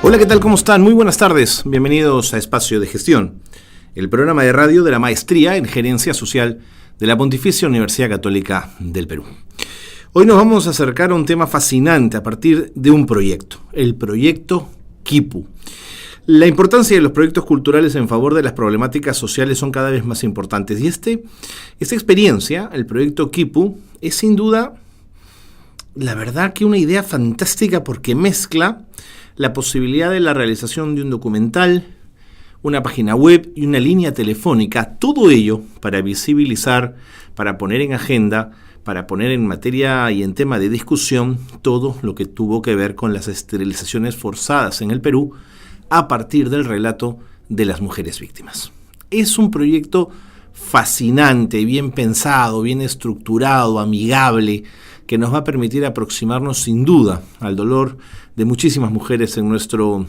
Hola, ¿qué tal? ¿Cómo están? Muy buenas tardes. Bienvenidos a Espacio de Gestión, el programa de radio de la Maestría en Gerencia Social de la Pontificia Universidad Católica del Perú. Hoy nos vamos a acercar a un tema fascinante a partir de un proyecto, el proyecto Quipu. La importancia de los proyectos culturales en favor de las problemáticas sociales son cada vez más importantes y esta experiencia, el proyecto Quipu, es sin duda, la verdad que una idea fantástica porque mezcla la posibilidad de la realización de un documental, una página web y una línea telefónica, todo ello para visibilizar, para poner en agenda, para poner en materia y en tema de discusión todo lo que tuvo que ver con las esterilizaciones forzadas en el Perú a partir del relato de las mujeres víctimas. Es un proyecto fascinante, bien pensado, bien estructurado, amigable, que nos va a permitir aproximarnos sin duda al dolor de muchísimas mujeres en nuestro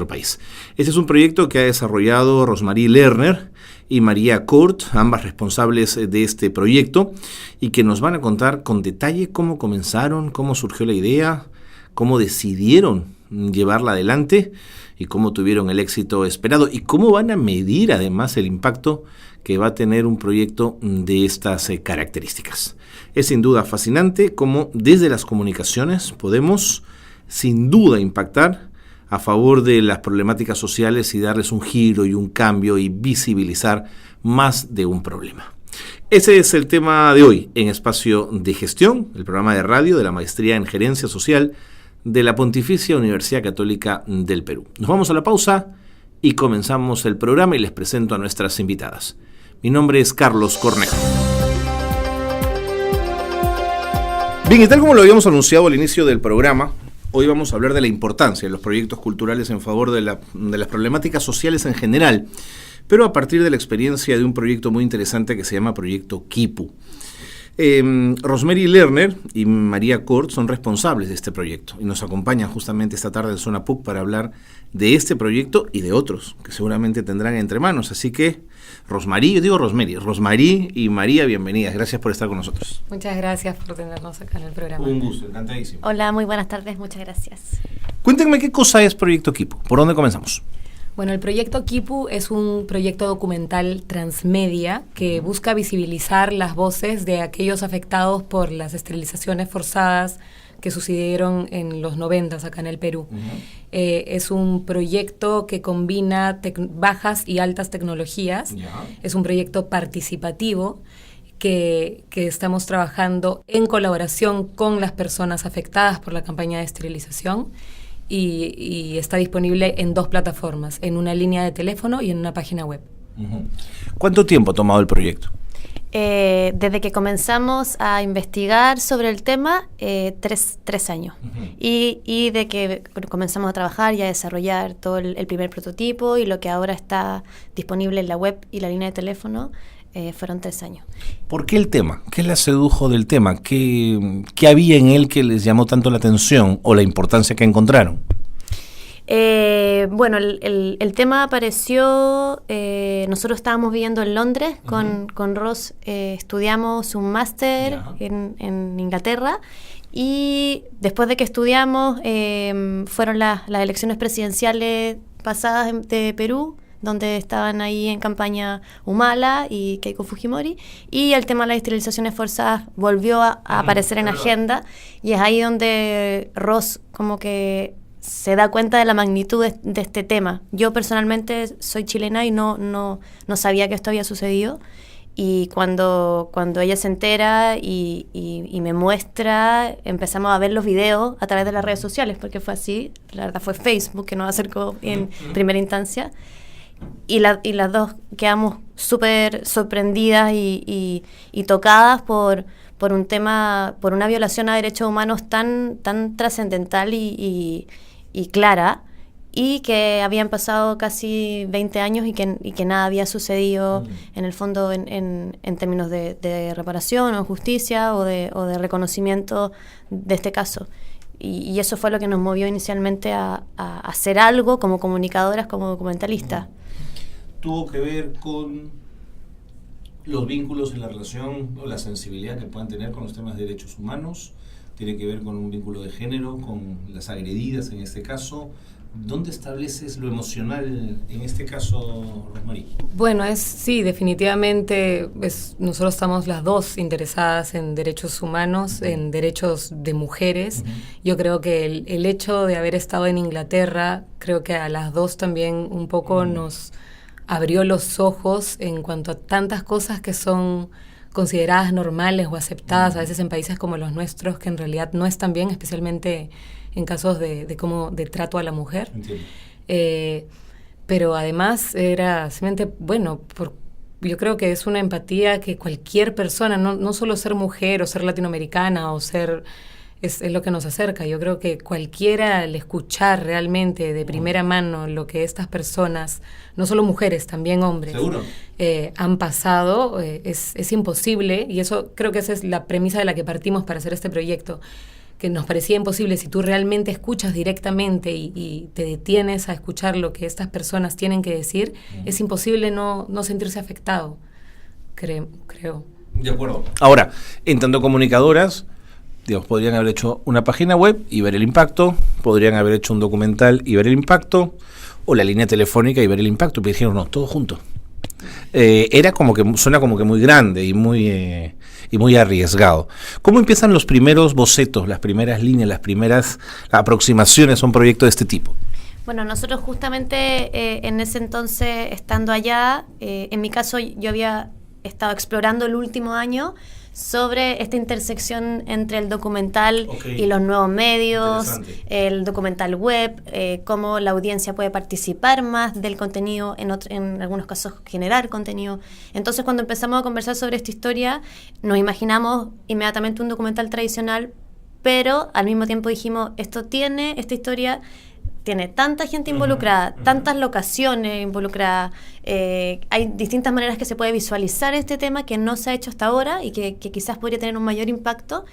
país. Este es un proyecto que ha desarrollado Rosmarie Lerner y María Cort, ambas responsables de este proyecto, y que nos van a contar con detalle cómo comenzaron, cómo surgió la idea, cómo decidieron llevarla adelante y cómo tuvieron el éxito esperado y cómo van a medir además el impacto que va a tener un proyecto de estas características. Es sin duda fascinante cómo desde las comunicaciones podemos sin duda impactar a favor de las problemáticas sociales y darles un giro y un cambio y visibilizar más de un problema. Ese es el tema de hoy en Espacio de Gestión, el programa de radio de la Maestría en Gerencia Social de la Pontificia Universidad Católica del Perú. Nos vamos a la pausa y comenzamos el programa y les presento a nuestras invitadas. Mi nombre es Carlos Cornejo. Bien, y tal como lo habíamos anunciado al inicio del programa, hoy vamos a hablar de la importancia de los proyectos culturales en favor de las problemáticas sociales en general, pero a partir de la experiencia de un proyecto muy interesante que se llama Proyecto Quipu. Rosmarie Lerner y María Cort son responsables de este proyecto y nos acompañan justamente esta tarde en Zona PUC para hablar de este proyecto y de otros que seguramente tendrán entre manos. Así que, Rosmarie y María, bienvenidas. Gracias por estar con nosotros. Muchas gracias por tenernos acá en el programa. Un gusto, encantadísimo. Hola, muy buenas tardes, muchas gracias. Cuéntenme qué cosa es Proyecto Quipu. ¿Por dónde comenzamos? Bueno, el proyecto Quipu es un proyecto documental transmedia que busca visibilizar las voces de aquellos afectados por las esterilizaciones forzadas que sucedieron en los 90 acá en el Perú. Es un proyecto que combina bajas y altas tecnologías. Es un proyecto participativo que estamos trabajando en colaboración con las personas afectadas por la campaña de esterilización. Y está disponible en 2 plataformas, en una línea de teléfono y en una página web. ¿Cuánto tiempo ha tomado el proyecto? Desde que comenzamos a investigar sobre el tema, 3 años. Y de que comenzamos a trabajar y a desarrollar todo el primer prototipo y lo que ahora está disponible en la web y la línea de teléfono, fueron 3 años. ¿Por qué el tema? ¿Qué les sedujo del tema? ¿Qué había en él que les llamó tanto la atención o la importancia que encontraron? Bueno, el tema apareció, nosotros estábamos viviendo en Londres con Ros, estudiamos un máster en Inglaterra y después de que estudiamos fueron las elecciones presidenciales pasadas de Perú, donde estaban ahí en campaña Humala y Keiko Fujimori, y el tema de las esterilizaciones forzadas volvió a aparecer en agenda, y es ahí donde Ros como que se da cuenta de la magnitud de este tema. Yo personalmente soy chilena y no sabía que esto había sucedido, y cuando ella se entera y me muestra, empezamos a ver los videos a través de las redes sociales, porque fue así, la verdad fue Facebook que nos acercó en primera instancia. Y las dos quedamos súper sorprendidas y tocadas por un tema, por una violación a derechos humanos tan trascendental y clara, y que habían pasado casi 20 años y que nada había sucedido en el fondo en términos de reparación o justicia o de reconocimiento de este caso. Y eso fue lo que nos movió inicialmente a hacer algo como comunicadoras, como documentalistas. ¿Tuvo que ver con los vínculos en la relación o la sensibilidad que puedan tener con los temas de derechos humanos? tiene que ver con un vínculo de género, con las agredidas en este caso. ¿Dónde estableces lo emocional en este caso, Rosmarie? Bueno, sí, definitivamente nosotros estamos las dos interesadas en derechos humanos, en derechos de mujeres. Yo creo que el hecho de haber estado en Inglaterra, creo que a las dos también un poco nos abrió los ojos en cuanto a tantas cosas que son consideradas normales o aceptadas a veces en países como los nuestros, que en realidad no están bien, especialmente en casos de trato a la mujer. Pero además era simplemente, yo creo que es una empatía que cualquier persona, no solo ser mujer o ser latinoamericana o ser... Es lo que nos acerca. Yo creo que cualquiera, al escuchar realmente de primera mano lo que estas personas, no solo mujeres, también hombres, han pasado, es imposible, y eso creo que esa es la premisa de la que partimos para hacer este proyecto, que nos parecía imposible. Si tú realmente escuchas directamente y te detienes a escuchar lo que estas personas tienen que decir, es imposible no sentirse afectado, creo. De acuerdo. Ahora, en tanto comunicadoras, podrían haber hecho una página web y ver el impacto, podrían haber hecho un documental y ver el impacto, o la línea telefónica y ver el impacto, pero dijeron, no, todo junto. Era como que, suena como que muy grande y muy arriesgado. ¿Cómo empiezan los primeros bocetos, las primeras líneas, las primeras aproximaciones a un proyecto de este tipo? Bueno, nosotros justamente en ese entonces, estando allá, en mi caso yo había estado explorando el último año sobre esta intersección entre el documental y los nuevos medios, el documental web, cómo la audiencia puede participar más del contenido, en algunos casos generar contenido. Entonces, cuando empezamos a conversar sobre esta historia, nos imaginamos inmediatamente un documental tradicional, pero al mismo tiempo dijimos, esta historia tiene tanta gente involucrada, tantas locaciones involucradas, hay distintas maneras que se puede visualizar este tema que no se ha hecho hasta ahora y que quizás podría tener un mayor impacto,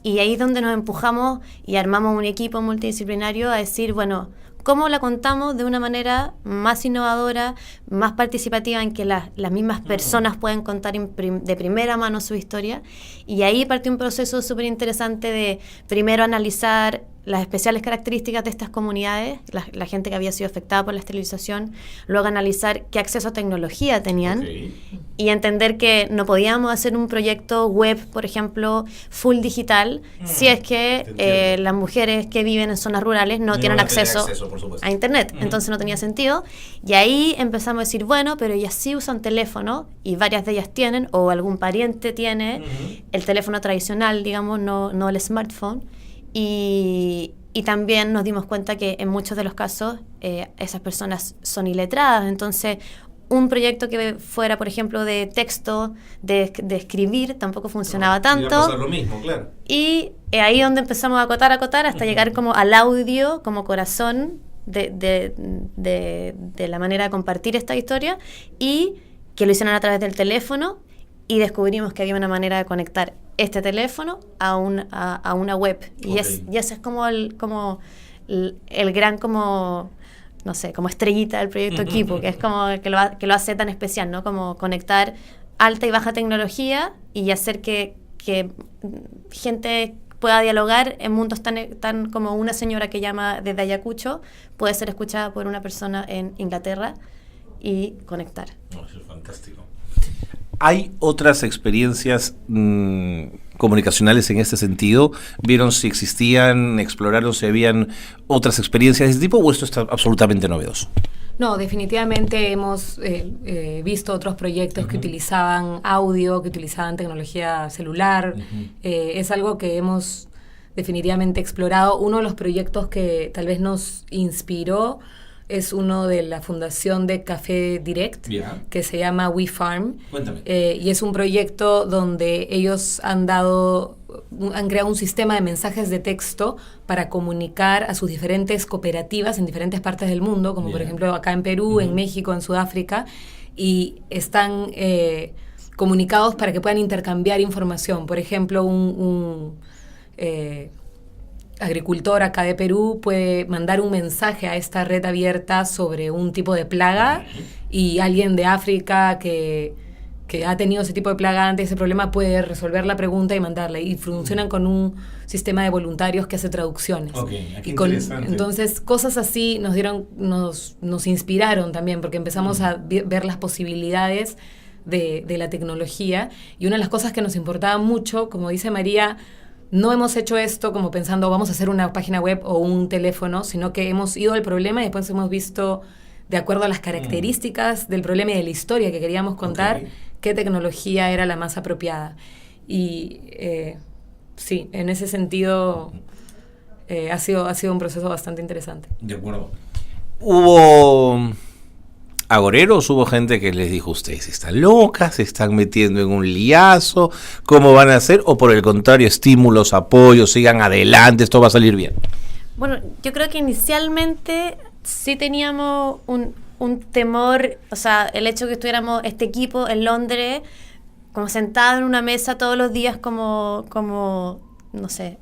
y ahí es donde nos empujamos y armamos un equipo multidisciplinario a decir, bueno, ¿cómo la contamos de una manera más innovadora, más participativa, en que las mismas personas pueden contar de primera mano su historia? Y ahí partió un proceso súper interesante de primero analizar las especiales características de estas comunidades, la gente que había sido afectada por la esterilización, luego analizar qué acceso a tecnología tenían y entender que no podíamos hacer un proyecto web, por ejemplo, full digital, si es que las mujeres que viven en zonas rurales no tienen acceso a internet, entonces no tenía sentido. Y ahí empezamos a decir, bueno, pero ellas sí usan teléfono, y varias de ellas tienen, o algún pariente tiene el teléfono tradicional, digamos, no el smartphone. Y también nos dimos cuenta que en muchos de los casos esas personas son iletradas. Entonces, un proyecto que fuera, por ejemplo, de texto, de escribir, tampoco funcionaba tanto. Iba a pasar lo mismo, claro. Y ahí donde empezamos a acotar hasta llegar como al audio, como corazón de la manera de compartir esta historia, y que lo hicieron a través del teléfono, y descubrimos que había una manera de conectar este teléfono a una web. Y ese es como el gran, como, no sé, como estrellita del proyecto Equipo, que es como que lo hace tan especial, ¿no? Como conectar alta y baja tecnología y hacer que gente pueda dialogar en mundos tan como una señora que llama desde Ayacucho puede ser escuchada por una persona en Inglaterra y conectar. Eso es fantástico. ¿Hay otras experiencias comunicacionales en este sentido? ¿Vieron si existían, exploraron si habían otras experiencias de este tipo, o esto está absolutamente novedoso? No, definitivamente hemos visto otros proyectos que utilizaban audio, que utilizaban tecnología celular. Es algo que hemos definitivamente explorado. Uno de los proyectos que tal vez nos inspiró es uno de la fundación de Café Direct, que se llama We Farm. Cuéntame. Y es un proyecto donde ellos han creado un sistema de mensajes de texto para comunicar a sus diferentes cooperativas en diferentes partes del mundo, como por ejemplo acá en Perú, en México, en Sudáfrica, y están comunicados para que puedan intercambiar información. Por ejemplo, un agricultor acá de Perú puede mandar un mensaje a esta red abierta sobre un tipo de plaga, y alguien de África que que ha tenido ese tipo de plaga antes, ese problema, puede resolver la pregunta y mandarla. Y funcionan con un sistema de voluntarios que hace traducciones. Entonces, cosas así nos inspiraron también, porque empezamos a ver las posibilidades de la tecnología. Y una de las cosas que nos importaba mucho, como dice María, no hemos hecho esto como pensando vamos a hacer una página web o un teléfono, sino que hemos ido al problema y después hemos visto, de acuerdo a las características del problema y de la historia que queríamos contar, qué tecnología era la más apropiada. Y sí, en ese sentido ha sido un proceso bastante interesante. De acuerdo. ¿Hubo agoreros? ¿Hubo gente que les dijo, ustedes están locas, se están metiendo en un liazo, cómo van a hacer? ¿O por el contrario, estímulos, apoyos, sigan adelante, esto va a salir bien? Bueno, yo creo que inicialmente sí teníamos un temor, o sea, el hecho de que estuviéramos este equipo en Londres, como sentado en una mesa todos los días como no sé,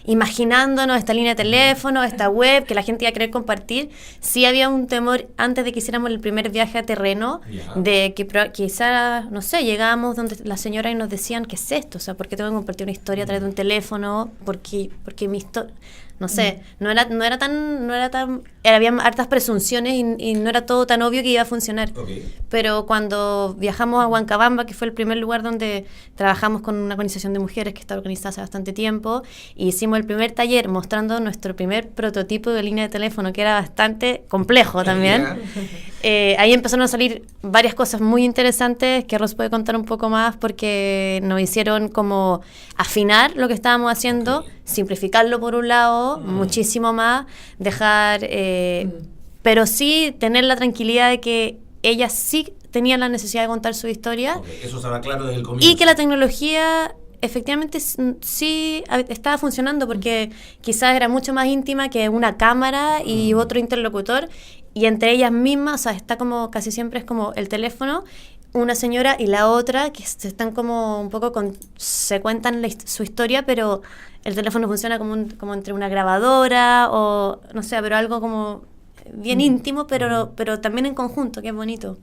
imaginándonos esta línea de teléfono, esta web, que la gente iba a querer compartir. Sí había un temor antes de que hiciéramos el primer viaje a terreno, de que quizás, no sé, llegábamos donde la señora y nos decían, ¿qué es esto? O sea, ¿por qué tengo que compartir una historia a través de un teléfono? Porque mi historia, no sé, no era tan, había hartas presunciones y no era todo tan obvio que iba a funcionar. Pero cuando viajamos a Huancabamba, que fue el primer lugar donde trabajamos con una organización de mujeres que está organizada hace bastante tiempo, y hicimos el primer taller mostrando nuestro primer prototipo de línea de teléfono, que era bastante complejo también. Ahí empezaron a salir varias cosas muy interesantes que Ros puede contar un poco más, porque nos hicieron como afinar lo que estábamos haciendo, simplificarlo por un lado, muchísimo más, dejar, pero sí tener la tranquilidad de que ellas sí tenían la necesidad de contar su historia. Eso estaba claro desde el comienzo. Y que la tecnología efectivamente sí estaba funcionando, porque quizás era mucho más íntima que una cámara y otro interlocutor, y entre ellas mismas, o sea, está como, casi siempre es como el teléfono, una señora y la otra, que se están como un poco se cuentan su historia, pero el teléfono funciona como entre una grabadora o no sé, pero algo como bien íntimo, pero también en conjunto, que es bonito.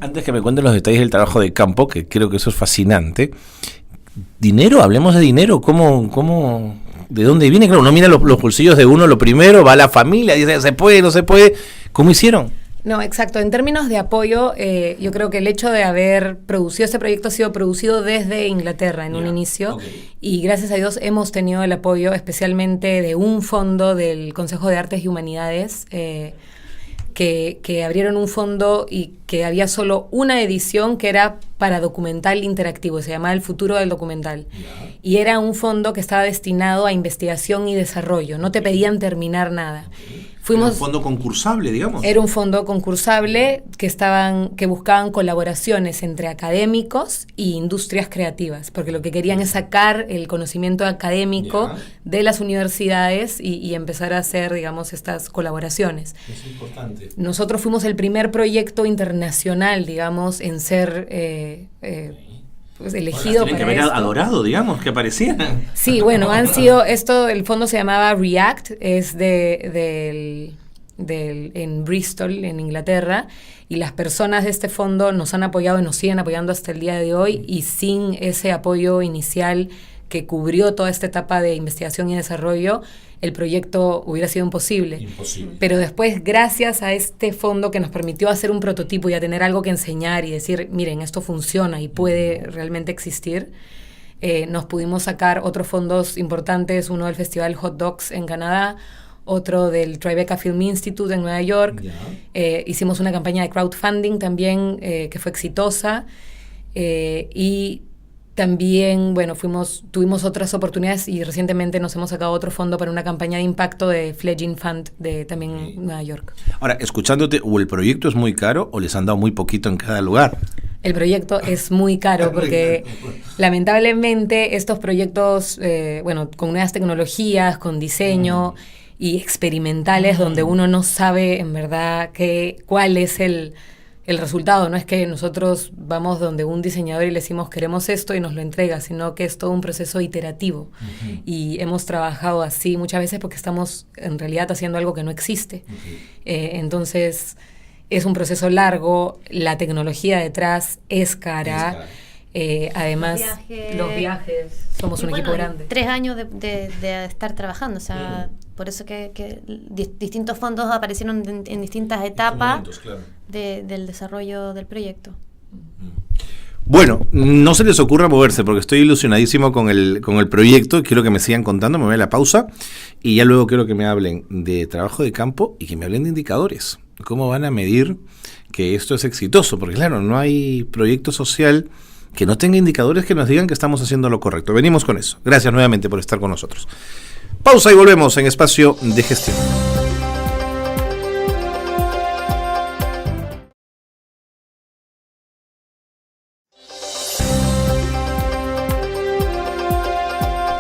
Antes que me cuenten los detalles del trabajo de campo, que creo que eso es fascinante. ¿Dinero? Hablemos de dinero. ¿Cómo? ¿De dónde viene? Claro, uno mira los bolsillos de uno, lo primero, va a la familia, dice, ¿se puede, no se puede? ¿Cómo hicieron? No, exacto. En términos de apoyo, yo creo que el hecho de haber producido este proyecto ha sido producido desde Inglaterra en un inicio, y gracias a Dios hemos tenido el apoyo especialmente de un fondo del Consejo de Artes y Humanidades, que abrieron un fondo y que había solo una edición que era para documental interactivo, se llamaba El Futuro del Documental. Y era un fondo que estaba destinado a investigación y desarrollo, no te pedían terminar nada. Era un fondo concursable, digamos. Era un fondo concursable que buscaban colaboraciones entre académicos y industrias creativas, porque lo que querían es sacar el conocimiento académico de las universidades y empezar a hacer, digamos, estas colaboraciones. Es importante. Nosotros fuimos el primer proyecto internacional, digamos, en ser pues elegido para que haber esto. Adorado, digamos, que aparecían. Sí, bueno, han sido, el fondo se llamaba REACT, es en Bristol, en Inglaterra, y las personas de este fondo nos han apoyado y nos siguen apoyando hasta el día de hoy, y sin ese apoyo inicial que cubrió toda esta etapa de investigación y desarrollo, el proyecto hubiera sido imposible. Pero después, gracias a este fondo que nos permitió hacer un prototipo y a tener algo que enseñar y decir, miren, esto funciona y puede realmente existir, nos pudimos sacar otros fondos importantes, uno del Festival Hot Dogs en Canadá, otro del Tribeca Film Institute en Nueva York. Hicimos una campaña de crowdfunding también que fue exitosa, y también, bueno, tuvimos otras oportunidades, y recientemente nos hemos sacado otro fondo para una campaña de impacto de Fledgling Fund de también Nueva York. Ahora, escuchándote, ¿o el proyecto es muy caro o les han dado muy poquito en cada lugar? El proyecto es muy caro porque lamentablemente estos proyectos, con nuevas tecnologías, con diseño y experimentales, donde uno no sabe en verdad cuál es el resultado. No es que nosotros vamos donde un diseñador y le decimos queremos esto y nos lo entrega, sino que es todo un proceso iterativo. Y hemos trabajado así muchas veces porque estamos en realidad haciendo algo que no existe. Entonces, Es un proceso largo, la tecnología detrás es cara. Además, los viajes, somos un equipo grande. 3 años de estar trabajando, o sea, por eso que distintos fondos aparecieron en distintas etapas del desarrollo del proyecto. Bueno, no se les ocurra moverse porque estoy ilusionadísimo con el proyecto. Quiero que me sigan contando, me voy a la pausa y ya luego quiero que me hablen de trabajo de campo y que me hablen de indicadores. ¿Cómo van a medir que esto es exitoso? Porque claro, no hay proyecto social que no tenga indicadores que nos digan que estamos haciendo lo correcto. Venimos con eso. Gracias nuevamente por estar con nosotros. Pausa y volvemos en Espacio de Gestión.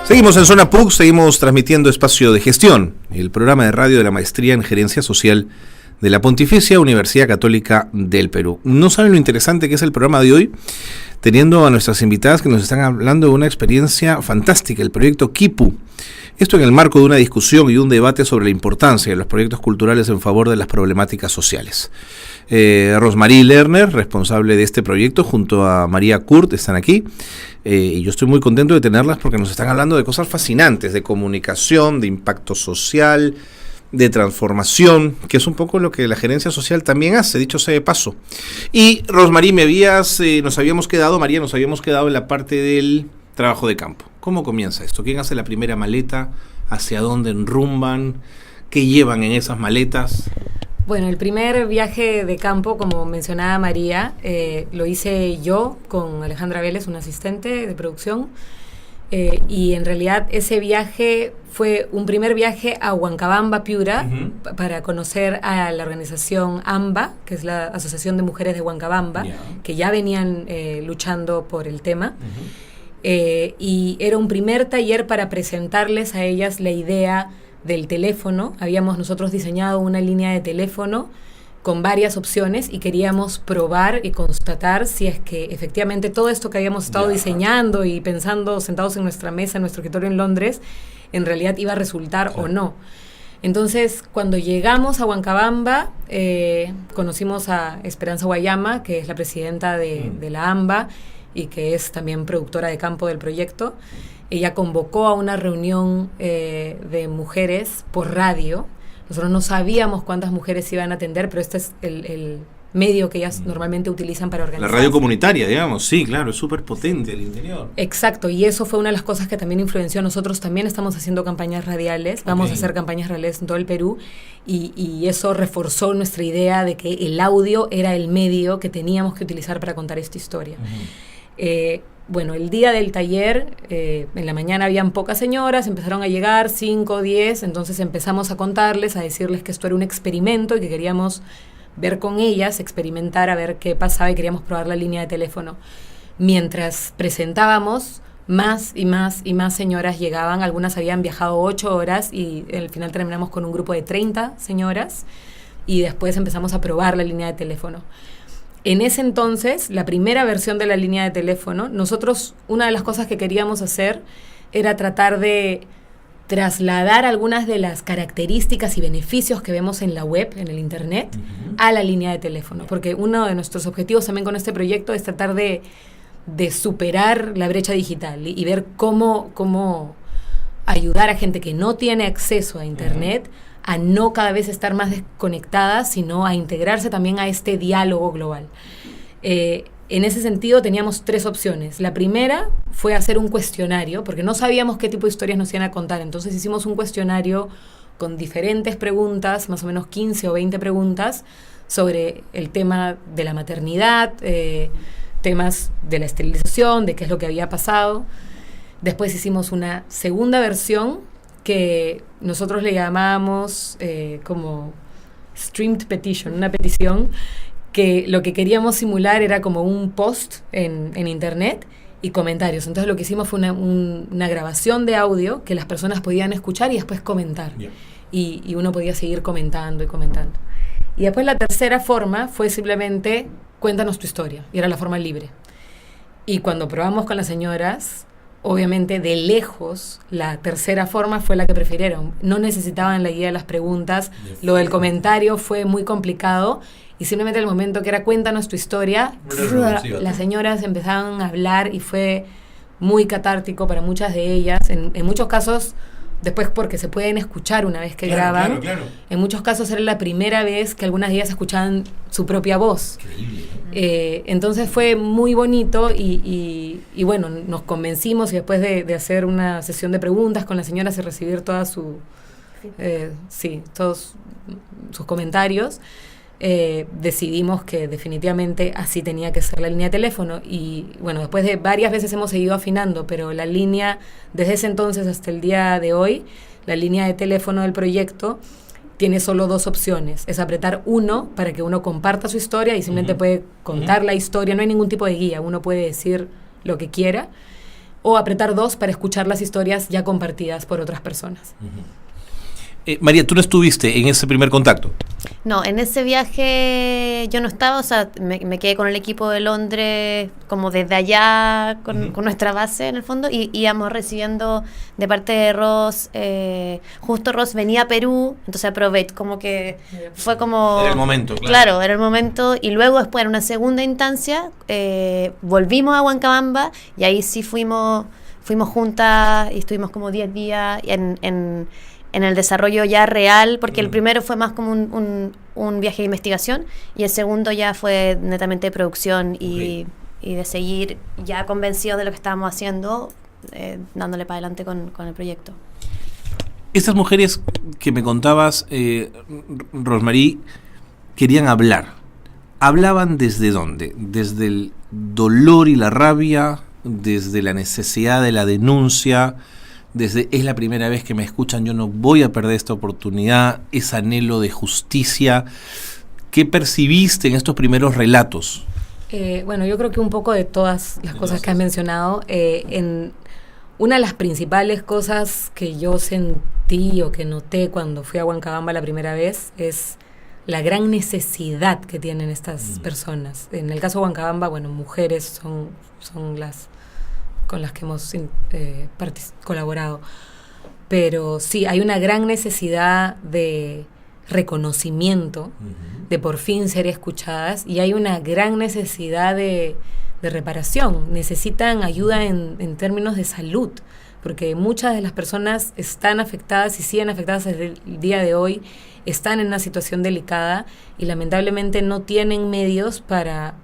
Seguimos en Zona PUC, seguimos transmitiendo Espacio de Gestión, el programa de radio de la Maestría en Gerencia Social de la Pontificia Universidad Católica del Perú. No saben lo interesante que es el programa de hoy, teniendo a nuestras invitadas que nos están hablando de una experiencia fantástica, el proyecto KIPU. Esto en el marco de una discusión y un debate sobre la importancia de los proyectos culturales en favor de las problemáticas sociales. Rosmarie Lerner, responsable de este proyecto, junto a María Kurt, están aquí. Y yo estoy muy contento de tenerlas porque nos están hablando de cosas fascinantes, de comunicación, de impacto social, de transformación, que es un poco lo que la gerencia social también hace, dicho sea de paso. Y Rosmarie, nos habíamos quedado en la parte del trabajo de campo. ¿Cómo comienza esto? ¿Quién hace la primera maleta? ¿Hacia dónde enrumban? ¿Qué llevan en esas maletas? Bueno, el primer viaje de campo, como mencionaba María, lo hice yo con Alejandra Vélez, una asistente de producción. Y en realidad ese viaje fue un primer viaje a Huancabamba, Piura, para conocer a la organización AMBA, que es la Asociación de Mujeres de Huancabamba, que ya venían luchando por el tema. Y era un primer taller para presentarles a ellas la idea del teléfono. Habíamos nosotros diseñado una línea de teléfono con varias opciones y queríamos probar y constatar si es que efectivamente todo esto que habíamos estado diseñando y pensando sentados en nuestra mesa, en nuestro escritorio en Londres, en realidad iba a resultar o no. Entonces, cuando llegamos a Huancabamba, conocimos a Esperanza Guayama, que es la presidenta de la AMBA y que es también productora de campo del proyecto. Ella convocó a una reunión de mujeres por radio. Nosotros no sabíamos cuántas mujeres iban a atender, pero este es el medio que ellas normalmente utilizan para organizar. La radio comunitaria, digamos, sí, claro, es súper potente el interior. Exacto, y eso fue una de las cosas que también influenció. Nosotros también estamos haciendo campañas radiales, vamos a hacer campañas radiales en todo el Perú, y eso reforzó nuestra idea de que el audio era el medio que teníamos que utilizar para contar esta historia. Bueno, el día del taller, en la mañana habían pocas señoras, empezaron a llegar 5, 10, entonces empezamos a contarles, a decirles que esto era un experimento y que queríamos ver con ellas, experimentar, a ver qué pasaba y queríamos probar la línea de teléfono. Mientras presentábamos, más y más y más señoras llegaban, algunas habían viajado 8 horas y al final terminamos con un grupo de 30 señoras y después empezamos a probar la línea de teléfono. En ese entonces, la primera versión de la línea de teléfono, nosotros una de las cosas que queríamos hacer era tratar de trasladar algunas de las características y beneficios que vemos en la web, en el internet, a la línea de teléfono. Porque uno de nuestros objetivos también con este proyecto es tratar de superar la brecha digital y ver cómo ayudar a gente que no tiene acceso a internet a no cada vez estar más desconectada, sino a integrarse también a este diálogo global. En ese sentido teníamos 3 opciones. La primera fue hacer un cuestionario, porque no sabíamos qué tipo de historias nos iban a contar. Entonces hicimos un cuestionario con diferentes preguntas, más o menos 15 o 20 preguntas, sobre el tema de la maternidad, temas de la esterilización, de qué es lo que había pasado. Después hicimos una segunda versión que nosotros le llamamos como streamed petition, una petición que lo que queríamos simular era como un post en internet y comentarios. Entonces lo que hicimos fue una grabación de audio que las personas podían escuchar y después comentar. Y uno podía seguir comentando y comentando. Y después la tercera forma fue simplemente cuéntanos tu historia, y era la forma libre. Y cuando probamos con las señoras, obviamente de lejos la tercera forma fue la que prefirieron. No necesitaban la guía de las preguntas, lo del comentario fue muy complicado y simplemente el momento que era cuéntanos tu historia, las señoras empezaron a hablar y fue muy catártico para muchas de ellas, en muchos casos después porque se pueden escuchar una vez que graban. Claro. En muchos casos era la primera vez que algunas de ellas escuchaban su propia voz. Increíble, ¿no? Entonces fue muy bonito y bueno, nos convencimos y después de hacer una sesión de preguntas con las señoras y recibir todos sus comentarios, decidimos que definitivamente así tenía que ser la línea de teléfono y bueno, después de varias veces hemos seguido afinando, pero la línea desde ese entonces hasta el día de hoy, la línea de teléfono del proyecto tiene solo 2 opciones, es apretar 1 para que uno comparta su historia y simplemente puede contar la historia, no hay ningún tipo de guía, uno puede decir lo que quiera, o apretar 2 para escuchar las historias ya compartidas por otras personas. María, ¿tú no estuviste en ese primer contacto? No, en ese viaje yo no estaba, o sea, me quedé con el equipo de Londres como desde allá, con nuestra base en el fondo, y íbamos recibiendo de parte de Ross, justo Ross venía a Perú, entonces aproveché, como que fue como... Era el momento, claro. Era el momento, y luego después en una segunda instancia volvimos a Huancabamba, y ahí sí fuimos juntas, y estuvimos como 10 días en el desarrollo ya real, porque el primero fue más como un viaje de investigación y el segundo ya fue netamente de producción y de seguir ya convencidos de lo que estábamos haciendo, dándole para adelante con el proyecto. Estas mujeres que me contabas, Rosmarie, querían hablar. ¿Hablaban desde dónde? ¿Desde el dolor y la rabia? ¿Desde la necesidad de la denuncia? Desde es la primera vez que me escuchan, yo no voy a perder esta oportunidad, ese anhelo de justicia? ¿Qué percibiste en estos primeros relatos? Bueno, yo creo que un poco de todas las cosas que has mencionado. Una de las principales cosas que yo sentí o que noté cuando fui a Huancabamba la primera vez es la gran necesidad que tienen estas personas. En el caso de Huancabamba, bueno, mujeres son las con las que hemos colaborado. Pero sí, hay una gran necesidad de reconocimiento, de por fin ser escuchadas, y hay una gran necesidad de reparación. Necesitan ayuda en términos de salud, porque muchas de las personas están afectadas y siguen afectadas desde el día de hoy, están en una situación delicada y lamentablemente no tienen medios para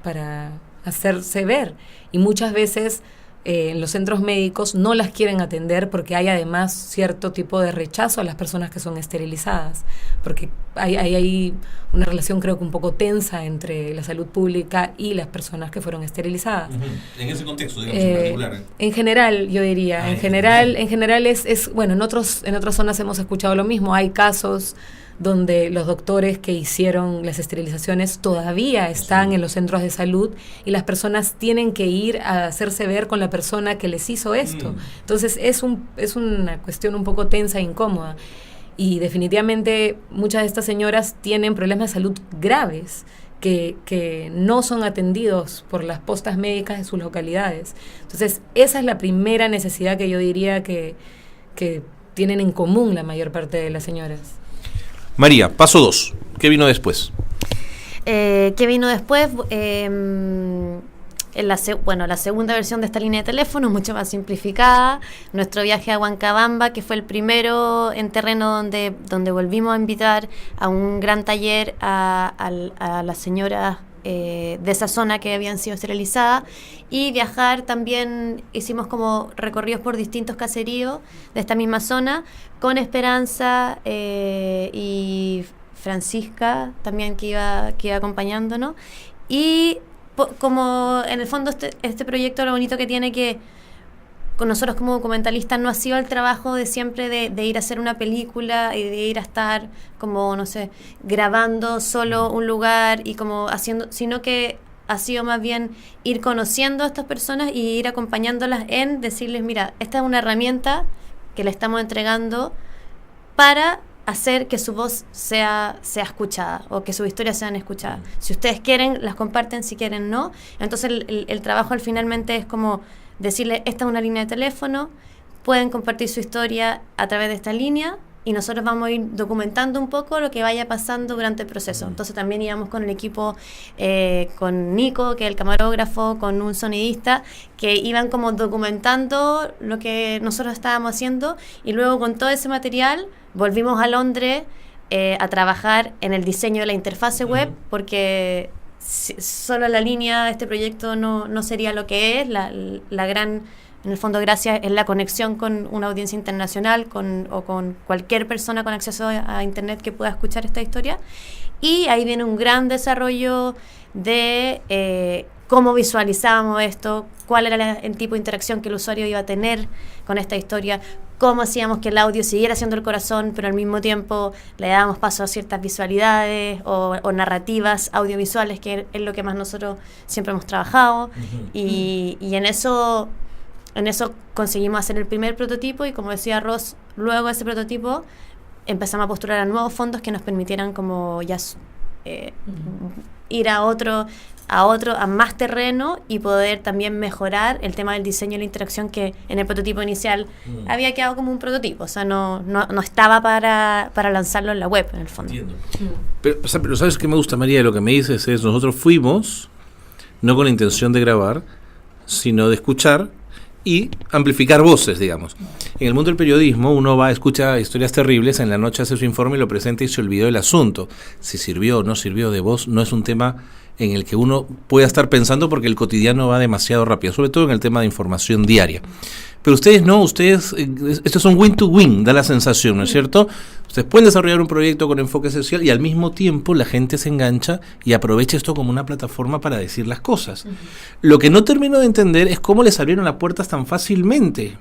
hacerse ver. Y muchas veces en los centros médicos no las quieren atender porque hay además cierto tipo de rechazo a las personas que son esterilizadas, porque hay una relación creo que un poco tensa entre la salud pública y las personas que fueron esterilizadas. En ese contexto, digamos, en particular. En general, yo diría, en general es bueno, en otras zonas hemos escuchado lo mismo, hay casos donde los doctores que hicieron las esterilizaciones todavía están en los centros de salud y las personas tienen que ir a hacerse ver con la persona que les hizo esto. Entonces es una cuestión un poco tensa e incómoda. Y definitivamente muchas de estas señoras tienen problemas de salud graves que no son atendidos por las postas médicas de sus localidades. Entonces esa es la primera necesidad que yo diría que tienen en común la mayor parte de las señoras. María, paso 2. ¿Qué vino después? ¿Qué vino después? La segunda versión de esta línea de teléfono, mucho más simplificada. Nuestro viaje a Huancabamba, que fue el primero en terreno donde volvimos a invitar a un gran taller a las señoras de esa zona que habían sido esterilizadas, y viajar también, hicimos como recorridos por distintos caseríos de esta misma zona, con Esperanza y Francisca también que iba acompañándonos, y como en el fondo este proyecto lo bonito que tiene que con nosotros como documentalistas no ha sido el trabajo de siempre de ir a hacer una película y de ir a estar como, no sé, grabando solo un lugar y como haciendo, sino que ha sido más bien ir conociendo a estas personas y ir acompañándolas en decirles, mira, esta es una herramienta que le estamos entregando para hacer que su voz sea escuchada o que sus historias sean escuchadas. Si ustedes quieren, las comparten, si quieren, no. Entonces el trabajo al finalmente es como decirle, esta es una línea de teléfono, pueden compartir su historia a través de esta línea, y nosotros vamos a ir documentando un poco lo que vaya pasando durante el proceso. Entonces también íbamos con el equipo, con Nico, que es el camarógrafo, con un sonidista, que iban como documentando lo que nosotros estábamos haciendo, y luego con todo ese material volvimos a Londres a trabajar en el diseño de la interfase web, porque solo la línea de este proyecto no sería lo que es, la gran... En el fondo, gracias es la conexión con una audiencia internacional o con cualquier persona con acceso a Internet que pueda escuchar esta historia. Y ahí viene un gran desarrollo de cómo visualizábamos esto, cuál era el tipo de interacción que el usuario iba a tener con esta historia, cómo hacíamos que el audio siguiera siendo el corazón, pero al mismo tiempo le dábamos paso a ciertas visualidades o narrativas audiovisuales, que es lo que más nosotros siempre hemos trabajado. Y en eso conseguimos hacer el primer prototipo, y como decía Ross, luego de ese prototipo empezamos a postular a nuevos fondos que nos permitieran como ya ir a más terreno y poder también mejorar el tema del diseño y la interacción, que en el prototipo inicial había quedado como un prototipo, o sea, no estaba para lanzarlo en la web, en el fondo. Entiendo. Pero ¿sabes qué me gusta, María? Lo que me dices es, nosotros fuimos no con la intención de grabar, sino de escuchar y amplificar voces, digamos. En el mundo del periodismo uno va, escucha historias terribles, en la noche hace su informe y lo presenta y se olvidó del asunto. Si sirvió o no sirvió de voz no es un tema en el que uno pueda estar pensando, porque el cotidiano va demasiado rápido, sobre todo en el tema de información diaria. Pero ustedes no, esto es un win-to-win, da la sensación, ¿no es cierto? Ustedes pueden desarrollar un proyecto con enfoque social y al mismo tiempo la gente se engancha y aprovecha esto como una plataforma para decir las cosas. Lo que no termino de entender es cómo les abrieron las puertas tan fácilmente.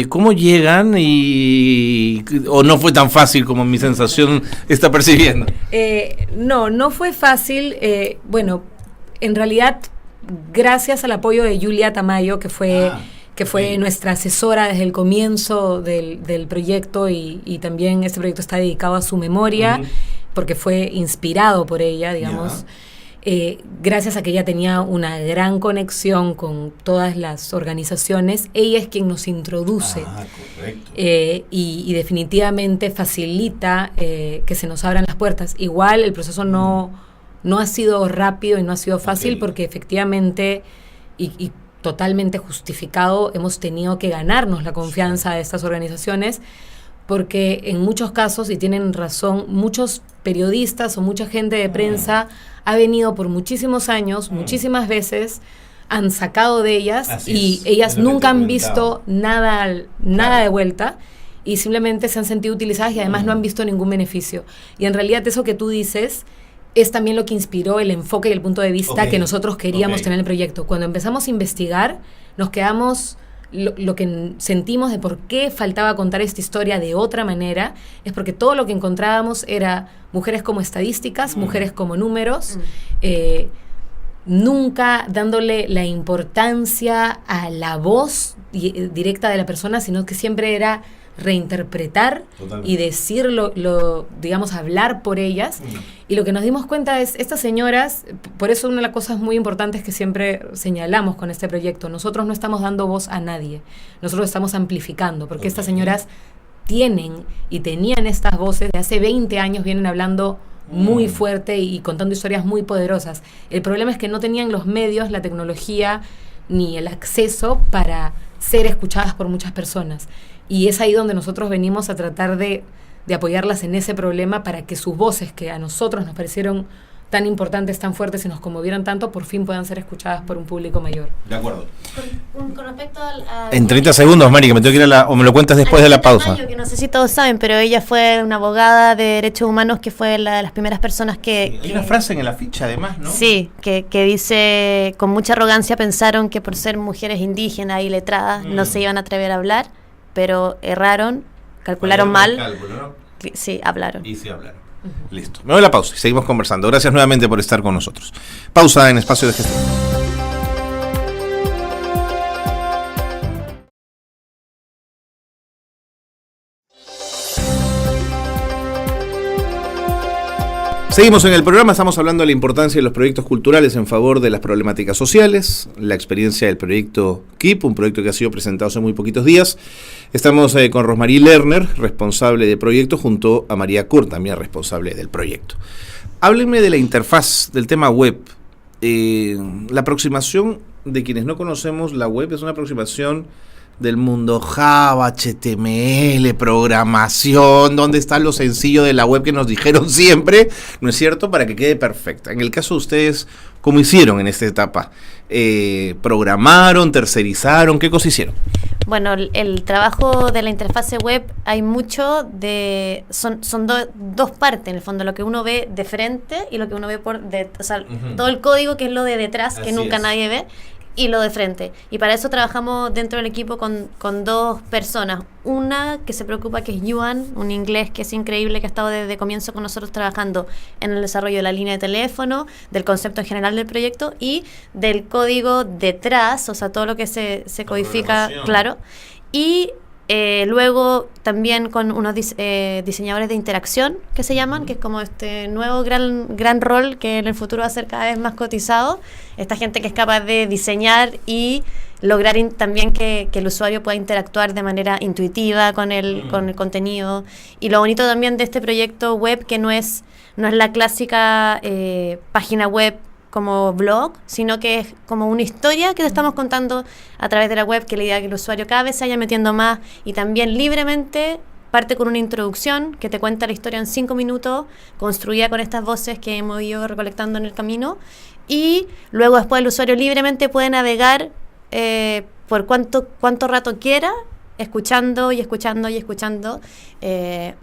¿Cómo llegan o no fue tan fácil como mi sensación está percibiendo? No fue fácil. Bueno, en realidad, gracias al apoyo de Julia Tamayo, que fue nuestra asesora desde el comienzo del proyecto, y también este proyecto está dedicado a su memoria, porque fue inspirado por ella, digamos. Gracias a que ella tenía una gran conexión con todas las organizaciones, ella es quien nos introduce. Correcto. Y definitivamente facilita que se nos abran las puertas. Igual el proceso no ha sido rápido y no ha sido fácil, porque efectivamente y totalmente justificado hemos tenido que ganarnos la confianza de estas organizaciones, porque en muchos casos, y tienen razón, muchos periodistas o mucha gente de prensa ha venido por muchísimos años, muchísimas veces, han sacado de ellas y ellas nunca han visto nada de vuelta, y simplemente se han sentido utilizadas y además no han visto ningún beneficio. Y en realidad eso que tú dices es también lo que inspiró el enfoque y el punto de vista que nosotros queríamos tener en el proyecto. Cuando empezamos a investigar, nos quedamos... Lo que sentimos de por qué faltaba contar esta historia de otra manera es porque todo lo que encontrábamos era mujeres como estadísticas, mujeres como números, nunca dándole la importancia a la voz directa de la persona, sino que siempre era reinterpretar y decirlo, digamos, hablar por ellas. Y lo que nos dimos cuenta es, estas señoras, por eso una de las cosas muy importantes que siempre señalamos con este proyecto, nosotros no estamos dando voz a nadie, nosotros estamos amplificando, porque estas señoras tienen y tenían estas voces de hace 20 años, vienen hablando muy fuerte y contando historias muy poderosas. El problema es que no tenían los medios, la tecnología ni el acceso para ser escuchadas por muchas personas. Y es ahí donde nosotros venimos a tratar de apoyarlas en ese problema, para que sus voces, que a nosotros nos parecieron tan importantes, tan fuertes y nos conmovieron tanto, por fin puedan ser escuchadas por un público mayor. De acuerdo. Con respecto en 30 segundos, Mari, que me tengo que ir o me lo cuentas después de la pausa. Que no sé si todos saben, pero ella fue una abogada de derechos humanos, que fue una de las primeras personas que... Hay una frase en la ficha, además, ¿no? Sí, que dice, con mucha arrogancia pensaron que por ser mujeres indígenas y letradas no se iban a atrever a hablar, pero erraron, calcularon mal. Cálculo, ¿no? Sí, hablaron. Y sí hablaron. Listo. Me voy a la pausa y seguimos conversando. Gracias nuevamente por estar con nosotros. Pausa en Espacio de Gestión. Seguimos en el programa, estamos hablando de la importancia de los proyectos culturales en favor de las problemáticas sociales, la experiencia del proyecto KIP, un proyecto que ha sido presentado hace muy poquitos días. Estamos con Rosmarie Lerner, responsable de proyecto, junto a María Kurt, también responsable del proyecto. Háblenme de la interfaz, del tema web. La aproximación de quienes no conocemos la web es una aproximación del mundo Java, HTML, programación, ¿dónde está lo sencillo de la web que nos dijeron siempre? ¿No es cierto? Para que quede perfecta. En el caso de ustedes, ¿cómo hicieron en esta etapa? ¿Programaron, tercerizaron? ¿Qué cosa hicieron? Bueno, el trabajo de la interfase web hay mucho de... Son dos partes, en el fondo, lo que uno ve de frente y lo que uno ve o sea, todo el código que es lo de detrás, que nunca nadie ve, y lo de frente. Y para eso trabajamos dentro del equipo con dos personas. Una que se preocupa, que es Yuan, un inglés que es increíble, que ha estado desde comienzo con nosotros trabajando en el desarrollo de la línea de teléfono, del concepto en general del proyecto y del código detrás, o sea, todo lo que se codifica, claro. Y luego también con unos diseñadores de interacción que se llaman, que es como este nuevo gran rol que en el futuro va a ser cada vez más cotizado. Esta gente que es capaz de diseñar y lograr también que el usuario pueda interactuar de manera intuitiva con el contenido. Y lo bonito también de este proyecto web, que no es la clásica página web como blog, sino que es como una historia que le estamos contando a través de la web, que la idea es que el usuario cada vez se vaya metiendo más y también libremente parte con una introducción que te cuenta la historia en 5 minutos, construida con estas voces que hemos ido recolectando en el camino, y luego después el usuario libremente puede navegar por cuánto rato quiera, escuchando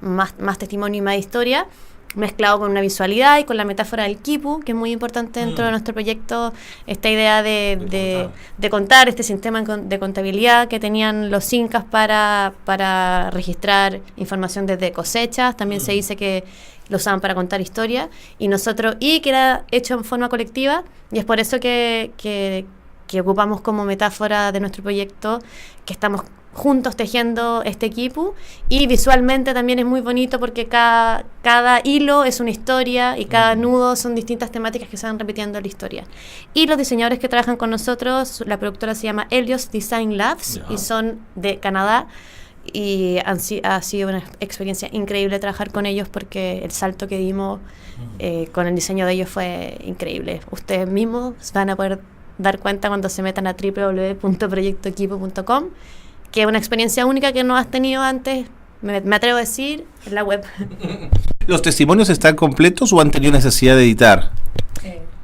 más testimonio y más historia, mezclado con una visualidad y con la metáfora del quipu, que es muy importante dentro de nuestro proyecto, esta idea de contar este sistema de contabilidad que tenían los incas para registrar información desde cosechas. También se dice que lo usaban para contar historia, y que era hecho en forma colectiva, y es por eso que ocupamos como metáfora de nuestro proyecto que estamos juntos tejiendo este equipo. Y visualmente también es muy bonito porque cada hilo es una historia y cada nudo son distintas temáticas que se van repitiendo en la historia. Y los diseñadores que trabajan con nosotros, la productora se llama Helios Design Labs, y son de Canadá, y ha sido una experiencia increíble trabajar con ellos porque el salto que dimos con el diseño de ellos fue increíble. Ustedes mismos van a poder dar cuenta cuando se metan a www.proyectoequipo.com, que es una experiencia única que no has tenido antes, me atrevo a decir, en la web. ¿Los testimonios están completos o han tenido necesidad de editar?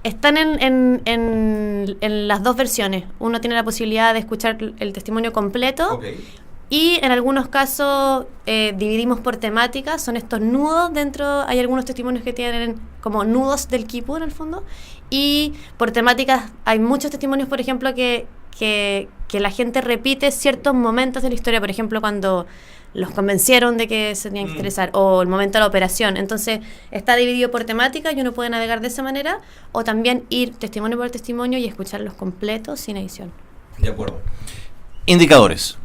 Están en las dos versiones. Uno tiene la posibilidad de escuchar el testimonio completo. Okay. Y en algunos casos dividimos por temáticas, son estos nudos dentro, hay algunos testimonios que tienen como nudos del quipu en el fondo, y por temáticas hay muchos testimonios, por ejemplo, que la gente repite ciertos momentos de la historia, por ejemplo, cuando los convencieron de que se tenían que interesar, o el momento de la operación. Entonces está dividido por temática y uno puede navegar de esa manera, o también ir testimonio por testimonio y escucharlos completos sin edición. De acuerdo. Indicadores.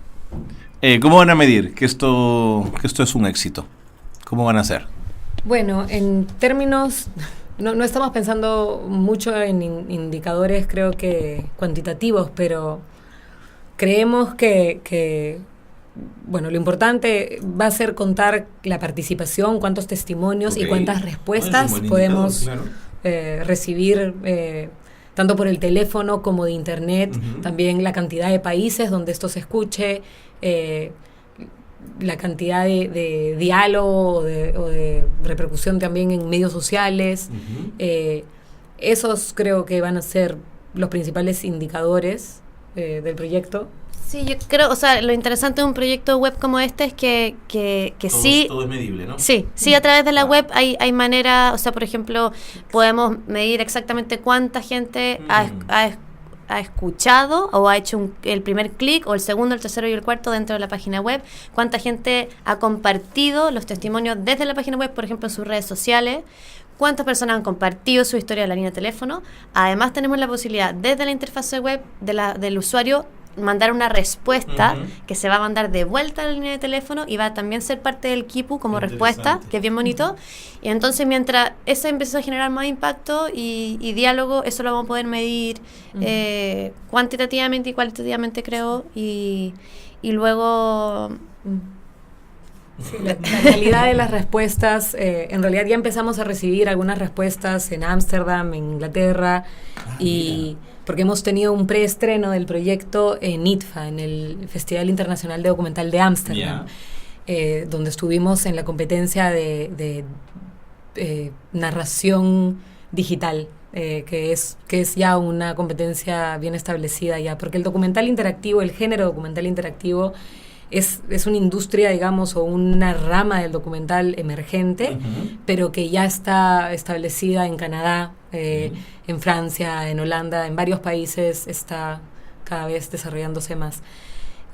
¿Cómo van a medir que esto es un éxito? ¿Cómo van a hacer? Bueno, en términos... No estamos pensando mucho en indicadores, creo que cuantitativos, pero creemos que lo importante va a ser contar la participación, cuántos testimonios y cuántas respuestas podemos recibir, tanto por el teléfono como de internet, también la cantidad de países donde esto se escuche, la cantidad de diálogo o de repercusión también en medios sociales. Esos creo que van a ser los principales indicadores del proyecto. Sí, yo creo, o sea, lo interesante de un proyecto web como este es que todo es medible, ¿no? Sí, a través de la web hay manera, o sea, por ejemplo, podemos medir exactamente cuánta gente ha escuchado o ha hecho el primer clic, o el segundo, el tercero y el cuarto dentro de la página web, cuánta gente ha compartido los testimonios desde la página web, por ejemplo, en sus redes sociales, cuántas personas han compartido su historia de la línea de teléfono. Además tenemos la posibilidad desde la interfaz web del usuario mandar una respuesta que se va a mandar de vuelta a la línea de teléfono y va a también ser parte del Kipu como respuesta, que es bien bonito. Y entonces mientras eso empieza a generar más impacto y diálogo, eso lo vamos a poder medir cuantitativamente y cualitativamente, creo, y luego... Sí, la calidad de las respuestas, en realidad ya empezamos a recibir algunas respuestas en Ámsterdam, en Inglaterra, porque hemos tenido un preestreno del proyecto en ITFA, en el Festival Internacional de Documental de Ámsterdam, donde estuvimos en la competencia de narración digital, que es ya una competencia bien establecida ya, porque el documental interactivo, el género documental interactivo, es una industria, digamos, o una rama del documental emergente, pero que ya está establecida en Canadá, en Francia, en Holanda, en varios países está cada vez desarrollándose más.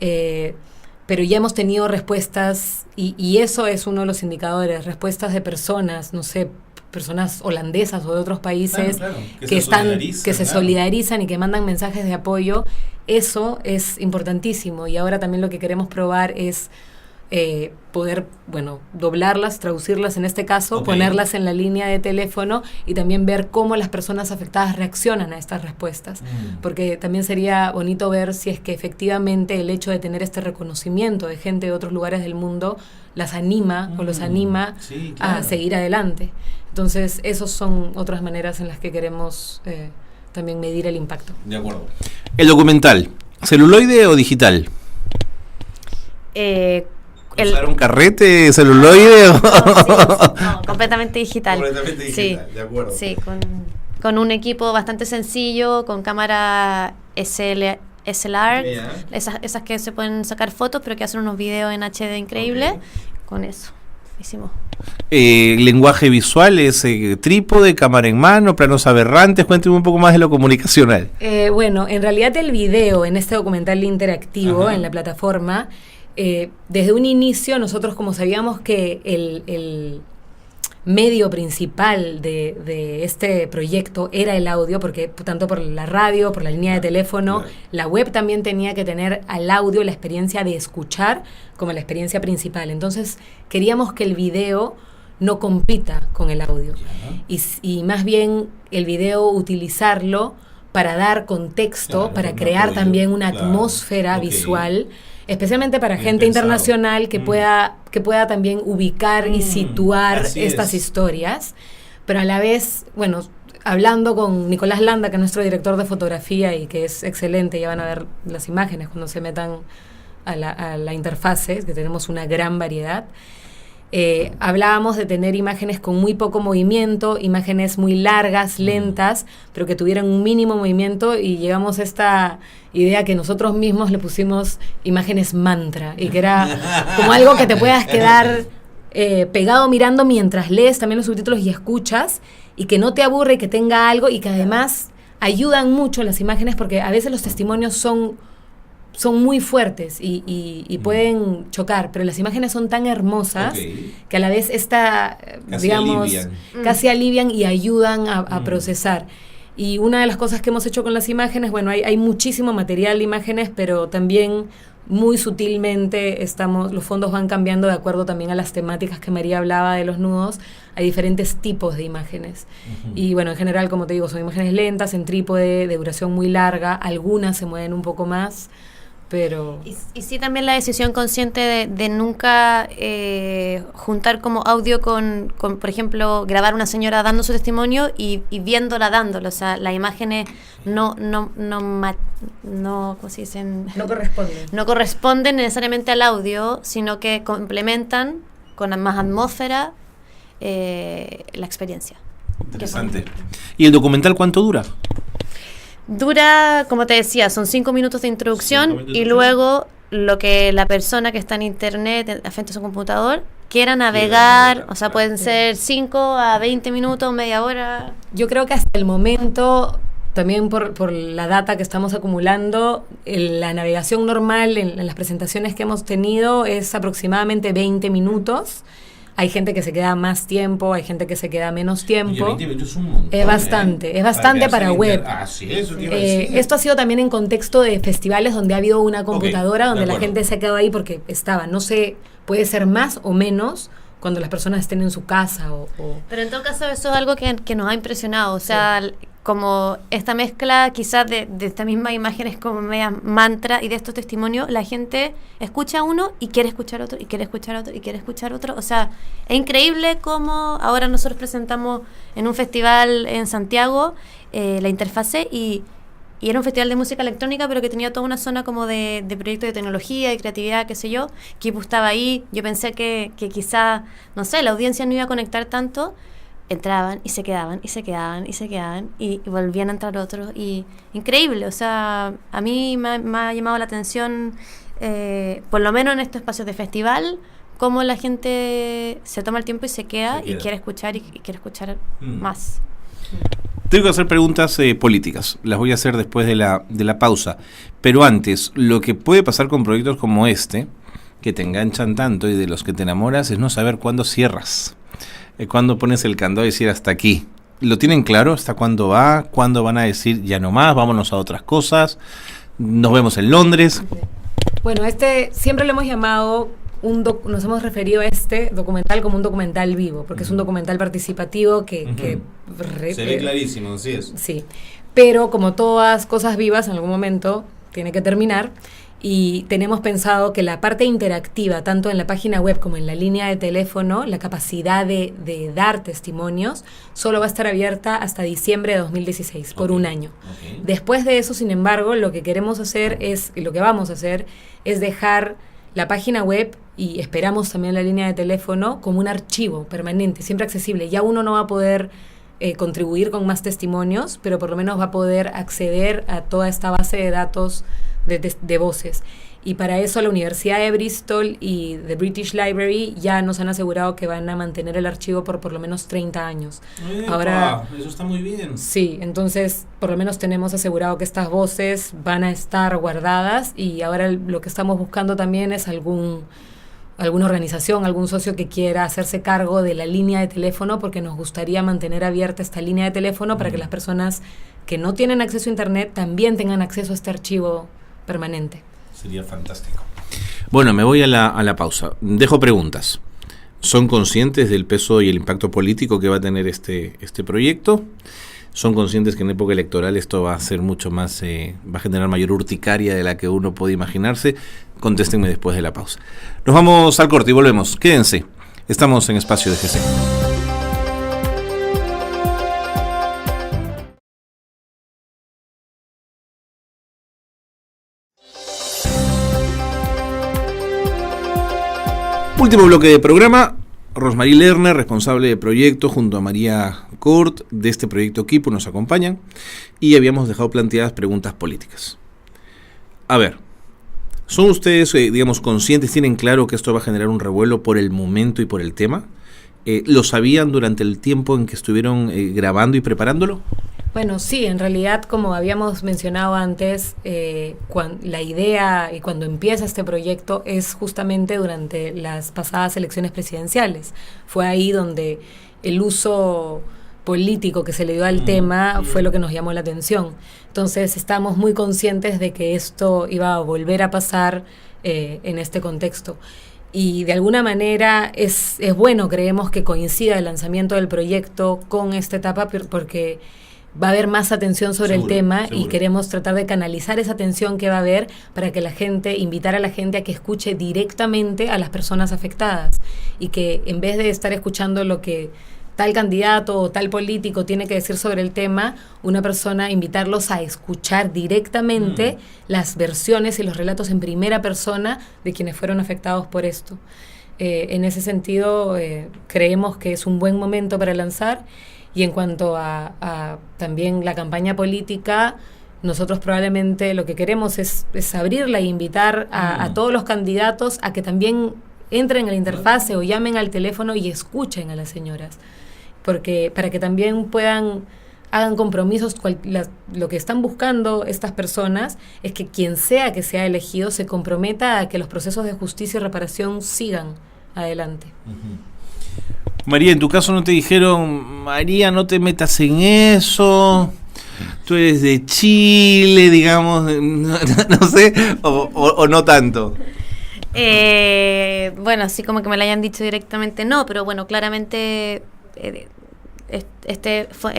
Pero ya hemos tenido respuestas, y eso es uno de los indicadores, respuestas de personas, no sé, personas holandesas o de otros países que se solidarizan y que mandan mensajes de apoyo. Eso es importantísimo, y ahora también lo que queremos probar es poder, doblarlas, traducirlas en este caso, ponerlas en la línea de teléfono y también ver cómo las personas afectadas reaccionan a estas respuestas, porque también sería bonito ver si es que efectivamente el hecho de tener este reconocimiento de gente de otros lugares del mundo las anima o los anima a seguir adelante. Entonces, esas son otras maneras en las que queremos también medir el impacto. De acuerdo. El documental, ¿celuloide o digital? ¿Usar un carrete celuloide? No, completamente digital. Completamente digital, de acuerdo. Sí, con un equipo bastante sencillo, con cámara SLR, esas que se pueden sacar fotos, pero que hacen unos videos en HD increíbles. Con eso hicimos. Lenguaje visual, es trípode, cámara en mano, planos aberrantes. Cuénteme un poco más de lo comunicacional. En realidad el video en este documental interactivo en la plataforma, desde un inicio nosotros, como sabíamos que el medio principal de este proyecto era el audio, porque tanto por la radio, por la línea de teléfono, la web también tenía que tener al audio la experiencia de escuchar como la experiencia principal. Entonces queríamos que el video no compita con el audio y más bien el video utilizarlo para dar contexto, para crear también una atmósfera visual, especialmente para gente internacional que pueda también ubicar y situar estas historias, pero a la vez, hablando con Nicolás Landa, que es nuestro director de fotografía y que es excelente, ya van a ver las imágenes cuando se metan a la interfase, que tenemos una gran variedad. Hablábamos de tener imágenes con muy poco movimiento, imágenes muy largas, lentas, pero que tuvieran un mínimo movimiento, y llegamos a esta idea que nosotros mismos le pusimos imágenes mantra, y que era como algo que te puedas quedar pegado mirando mientras lees también los subtítulos y escuchas, y que no te aburre, y que tenga algo, y que además ayudan mucho las imágenes, porque a veces los testimonios son muy fuertes y pueden chocar, pero las imágenes son tan hermosas que a la vez casi alivian y ayudan a procesar. Y una de las cosas que hemos hecho con las imágenes, hay muchísimo material de imágenes, pero también muy sutilmente los fondos van cambiando de acuerdo también a las temáticas que María hablaba de los nudos. Hay diferentes tipos de imágenes. Y en general, como te digo, son imágenes lentas, en trípode, de duración muy larga, algunas se mueven un poco más, pero... Y sí, también la decisión consciente de nunca juntar como audio con, por ejemplo, grabar una señora dando su testimonio y viéndola dándolo. O sea, las imágenes ¿cómo se dicen? No corresponden necesariamente al audio, sino que complementan con más atmósfera la experiencia. Interesante. ¿Y el documental cuánto dura? Dura, como te decía, son 5 minutos de introducción y luego lo que la persona que está en internet, frente a su computador, quiera navegar, o sea, pueden ser 5 a 20 minutos, media hora. Yo creo que hasta el momento, también por la data que estamos acumulando, la navegación normal en las presentaciones que hemos tenido es aproximadamente 20 minutos. Hay gente que se queda más tiempo, hay gente que se queda menos tiempo. Oye, 20 minutos es un montón, es bastante para web. Sí, eso te iba a decir. Esto ha sido también en contexto de festivales donde ha habido una computadora, donde la acuerdo. gente se ha quedado ahí porque estaba. No sé, puede ser más o menos cuando las personas estén en su casa Pero en todo caso eso es algo que nos ha impresionado, o sea, como esta mezcla quizás de estas mismas imágenes como media mantra y de estos testimonios, la gente escucha uno y quiere escuchar otro, y quiere escuchar otro, y quiere escuchar otro, o sea, es increíble cómo ahora nosotros presentamos en un festival en Santiago la interfase y era un festival de música electrónica, pero que tenía toda una zona como de proyectos de tecnología, de creatividad, qué sé yo. Kipu estaba ahí. Yo pensé que quizá, no sé, la audiencia no iba a conectar tanto. Entraban y se quedaban, y se quedaban, y se quedaban, y volvían a entrar otros. Y increíble, o sea, a mí me ha llamado la atención, por lo menos en estos espacios de festival, cómo la gente se toma el tiempo y se queda. Y quiere escuchar y quiere escuchar más. Tengo que hacer preguntas políticas, las voy a hacer después de la pausa, pero antes, lo que puede pasar con proyectos como este, que te enganchan tanto y de los que te enamoras, es no saber cuándo cierras, cuándo pones el candado y decir hasta aquí. ¿Lo tienen claro? ¿Hasta cuándo va? ¿Cuándo van a decir ya no más, vámonos a otras cosas, nos vemos en Londres? Bueno, siempre lo hemos llamado, nos hemos referido a este documental como un documental vivo, porque es un documental participativo que se ve clarísimo, así es. Sí, pero como todas cosas vivas, en algún momento tiene que terminar, y tenemos pensado que la parte interactiva, tanto en la página web como en la línea de teléfono, la capacidad de dar testimonios, solo va a estar abierta hasta diciembre de 2016, por un año. Después de eso, sin embargo, lo que queremos hacer y lo que vamos a hacer es dejar la página web, y esperamos también la línea de teléfono, como un archivo permanente, siempre accesible. Ya uno no va a poder contribuir con más testimonios, pero por lo menos va a poder acceder a toda esta base de datos de voces. Y para eso la Universidad de Bristol y The British Library ya nos han asegurado que van a mantener el archivo por lo menos 30 años. Ahora, eso está muy bien. Sí, entonces por lo menos tenemos asegurado que estas voces van a estar guardadas, y ahora lo que estamos buscando también es alguna organización, algún socio que quiera hacerse cargo de la línea de teléfono, porque nos gustaría mantener abierta esta línea de teléfono para que las personas que no tienen acceso a internet también tengan acceso a este archivo permanente. Sería fantástico. Bueno, me voy a la pausa. Dejo preguntas. ¿Son conscientes del peso y el impacto político que va a tener este proyecto? ¿Son conscientes que en época electoral esto va a ser mucho más, va a generar mayor urticaria de la que uno puede imaginarse? Contéstenme después de la pausa. Nos vamos al corte y volvemos. Quédense. Estamos en Espacio de GC. Último bloque de programa. Rosmarie Lerner, responsable de proyecto, junto a María Kurt, de este proyecto Kipu, nos acompañan, y habíamos dejado planteadas preguntas políticas. A ver, ¿son ustedes, conscientes, tienen claro que esto va a generar un revuelo por el momento y por el tema? ¿Lo sabían durante el tiempo en que estuvieron grabando y preparándolo? Bueno, sí, en realidad, como habíamos mencionado antes, la idea y cuando empieza este proyecto es justamente durante las pasadas elecciones presidenciales. Fue ahí donde el uso político que se le dio al tema fue lo que nos llamó la atención. Entonces, estamos muy conscientes de que esto iba a volver a pasar en este contexto. Y de alguna manera es bueno, creemos que coincida el lanzamiento del proyecto con esta etapa, porque va a haber más atención sobre el tema, y queremos tratar de canalizar esa atención que va a haber para que invitar a la gente a que escuche directamente a las personas afectadas, y que en vez de estar escuchando lo que tal candidato o tal político tiene que decir sobre el tema, una persona, invitarlos a escuchar directamente las versiones y los relatos en primera persona de quienes fueron afectados por esto. En ese sentido, creemos que es un buen momento para lanzar. Y en cuanto a también la campaña política, nosotros probablemente lo que queremos es abrirla e invitar a todos los candidatos a que también entren a la interfase o llamen al teléfono y escuchen a las señoras, porque para que también hagan compromisos. Lo que están buscando estas personas es que quien sea que sea elegido se comprometa a que los procesos de justicia y reparación sigan adelante. María, en tu caso no te dijeron, María, no te metas en eso, tú eres de Chile, digamos, no sé, o no tanto. Bueno, así como que me lo hayan dicho directamente, no, pero bueno, claramente es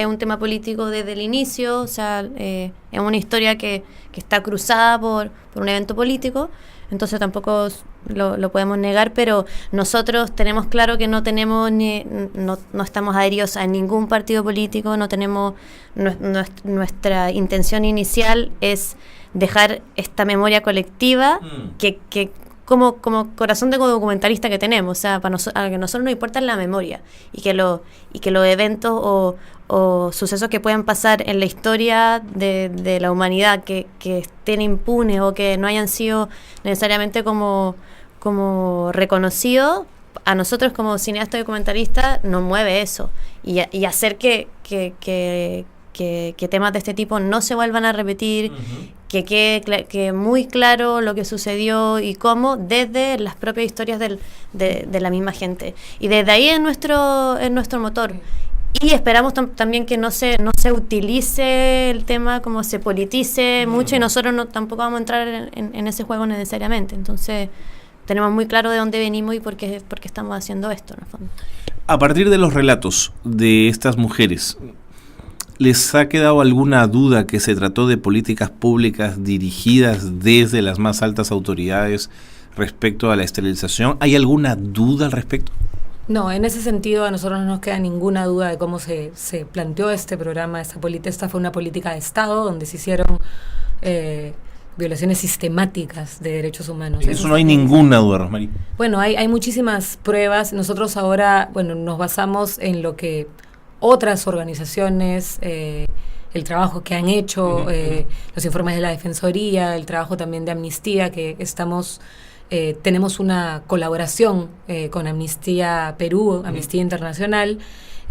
un tema político desde el inicio, o sea, es una historia que está cruzada por un evento político, entonces tampoco lo podemos negar, pero nosotros tenemos claro que no tenemos no estamos adheridos a ningún partido político, no tenemos nuestra intención inicial es dejar esta memoria colectiva que como corazón de documentalista que tenemos, o sea, a que nosotros nos importa la memoria y que los eventos o sucesos que puedan pasar en la historia de la humanidad que estén impunes o que no hayan sido necesariamente como reconocidos, a nosotros como cineastas y documentalistas nos mueve eso y hacer que temas de este tipo no se vuelvan a repetir, que quede muy claro lo que sucedió y cómo desde las propias historias de la misma gente. Y desde ahí es nuestro motor. Y esperamos también que no se utilice el tema, como se politice mucho, y nosotros tampoco vamos a entrar en ese juego necesariamente. Entonces tenemos muy claro de dónde venimos y por qué estamos haciendo esto, en el fondo. A partir de los relatos de estas mujeres, ¿les ha quedado alguna duda que se trató de políticas públicas dirigidas desde las más altas autoridades respecto a la esterilización? ¿Hay alguna duda al respecto? No, en ese sentido a nosotros no nos queda ninguna duda de cómo se planteó este programa. Esta fue una política de Estado donde se hicieron violaciones sistemáticas de derechos humanos. Eso no hay ninguna duda, Rosmarie. Bueno, hay muchísimas pruebas. Nosotros ahora, nos basamos en lo que otras organizaciones, el trabajo que han hecho, los informes de la Defensoría, el trabajo también de Amnistía, que tenemos una colaboración con Amnistía Perú, Amnistía Internacional,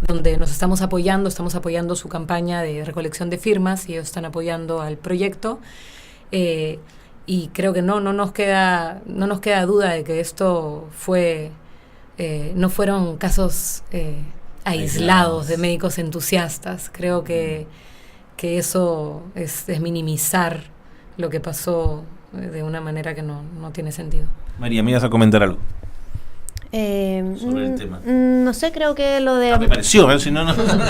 donde nos estamos apoyando su campaña de recolección de firmas y ellos están apoyando al proyecto. Y creo que no nos queda duda de que esto no fueron casos aislados de médicos entusiastas. Creo que eso es minimizar lo que pasó de una manera que no tiene sentido. María, ¿me ibas a comentar algo sobre el tema? No sé, creo que lo de... me pareció, si no.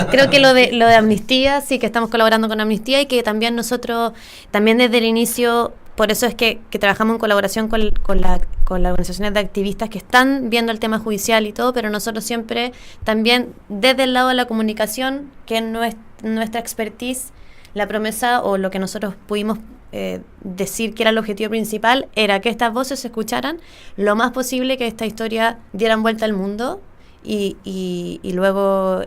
Creo que lo de Amnistía, sí, que estamos colaborando con Amnistía y que también nosotros, también desde el inicio, por eso es que trabajamos en colaboración con las organizaciones de activistas que están viendo el tema judicial y todo, pero nosotros siempre también desde el lado de la comunicación, que no es nuestra expertise, la promesa o lo que nosotros pudimos decir que era el objetivo principal era que estas voces se escucharan lo más posible, que esta historia dieran vuelta al mundo y luego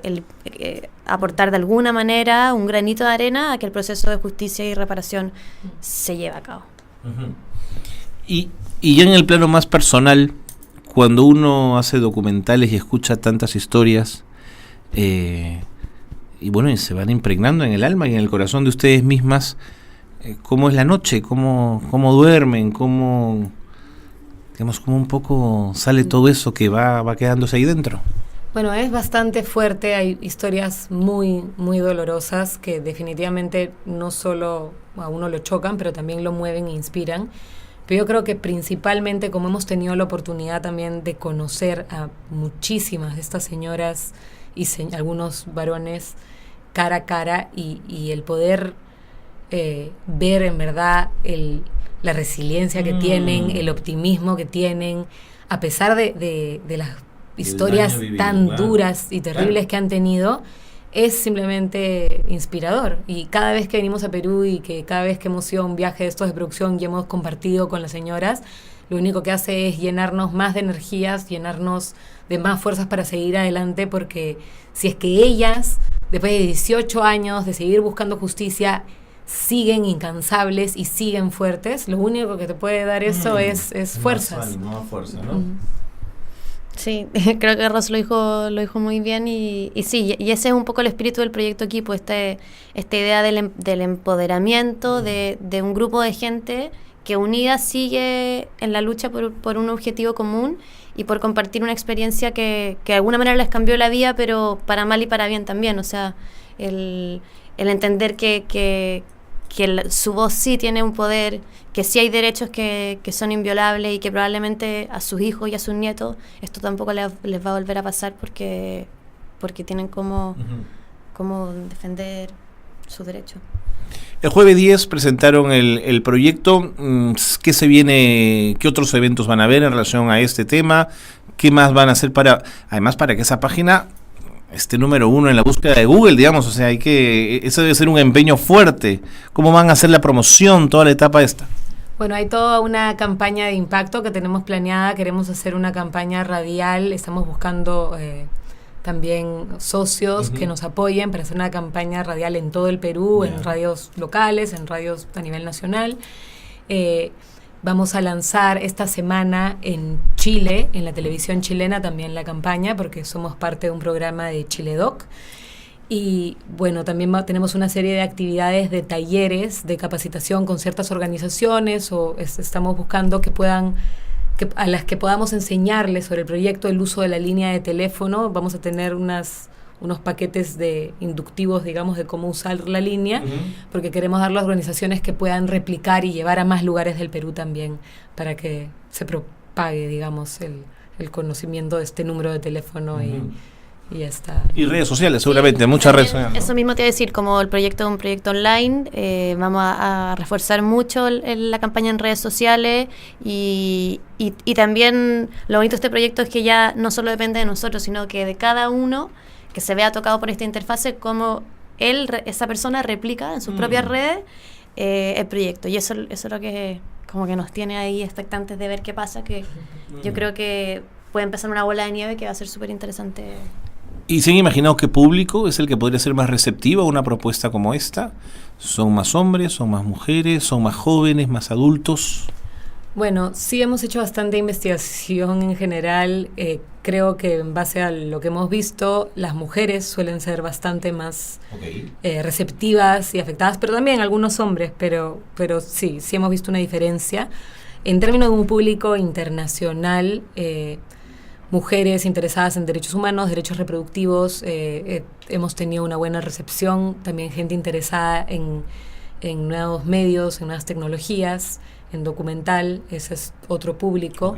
aportar de alguna manera un granito de arena a que el proceso de justicia y reparación se lleve a cabo. Y ya en el plano más personal, cuando uno hace documentales y escucha tantas historias, y se van impregnando en el alma y en el corazón de ustedes mismas, ¿cómo es la noche? ¿Cómo duermen? ¿Cómo un poco sale todo eso que va quedándose ahí dentro? Bueno, es bastante fuerte, hay historias muy, muy dolorosas que definitivamente no solo a uno lo chocan, pero también lo mueven e inspiran. Pero yo creo que principalmente, como hemos tenido la oportunidad también de conocer a muchísimas de estas señoras y algunos varones cara a cara y el poder ver en verdad la resiliencia que tienen, el optimismo que tienen, a pesar de las historias tan duras y terribles que han tenido, es simplemente inspirador. Y cada vez que venimos a Perú y que cada vez que hemos ido a un viaje de estos de producción y hemos compartido con las señoras, lo único que hace es llenarnos más de energías, llenarnos de más fuerzas para seguir adelante, porque si es que ellas, después de 18 años de seguir buscando justicia, siguen incansables y siguen fuertes, lo único que te puede dar eso es fuerzas. Fuerza, ¿no? Sí, creo que Ros lo dijo muy bien y sí, y ese es un poco el espíritu del proyecto Equipo, esta idea del empoderamiento de un grupo de gente que unida sigue en la lucha por un objetivo común por compartir una experiencia que de alguna manera les cambió la vida, pero para mal y para bien también. O sea, el entender que su voz sí tiene un poder, que sí hay derechos que son inviolables y que probablemente a sus hijos y a sus nietos esto tampoco les va a volver a pasar porque tienen cómo defender sus derechos. El jueves 10 presentaron el proyecto. ¿Qué se viene? ¿Qué otros eventos van a haber en relación a este tema? ¿Qué más van a hacer para que esa página esté número 1 en la búsqueda de Google, digamos? O sea, eso debe ser un empeño fuerte. ¿Cómo van a hacer la promoción, toda la etapa esta? Bueno, hay toda una campaña de impacto que tenemos planeada. Queremos hacer una campaña radial. Estamos buscando también socios que nos apoyen para hacer una campaña radial en todo el Perú, en radios locales, en radios a nivel nacional. Vamos a lanzar esta semana en Chile, en la televisión chilena también la campaña, porque somos parte de un programa de Chiledoc. Y bueno, también tenemos una serie de actividades de talleres de capacitación con ciertas organizaciones, o estamos buscando a las que podamos enseñarles sobre el proyecto, el uso de la línea de teléfono. Vamos a tener unos paquetes de inductivos, digamos, de cómo usar la línea, porque queremos dar las organizaciones que puedan replicar y llevar a más lugares del Perú también, para que se propague, digamos, el conocimiento de este número de teléfono y ya está. Y redes sociales, seguramente, muchas redes sociales, ¿no? Eso mismo te iba a decir, como el proyecto es un proyecto online, vamos a reforzar mucho la campaña en redes sociales y también lo bonito de este proyecto es que ya no solo depende de nosotros, sino que de cada uno que se vea tocado por esta interfase, como esa persona replica en sus propias redes el proyecto. Y eso es lo que como que nos tiene ahí expectantes de ver qué pasa, que yo creo que puede empezar una bola de nieve que va a ser súper interesante. ¿Y se han imaginado qué público es el que podría ser más receptivo a una propuesta como esta? ¿Son más hombres, son más mujeres, son más jóvenes, más adultos? Bueno, sí hemos hecho bastante investigación en general. Creo que en base a lo que hemos visto, las mujeres suelen ser bastante más receptivas y afectadas, pero también algunos hombres, pero sí hemos visto una diferencia. En términos de un público internacional, mujeres interesadas en derechos humanos, derechos reproductivos, hemos tenido una buena recepción, también gente interesada en nuevos medios, en nuevas tecnologías, en documental, ese es otro público.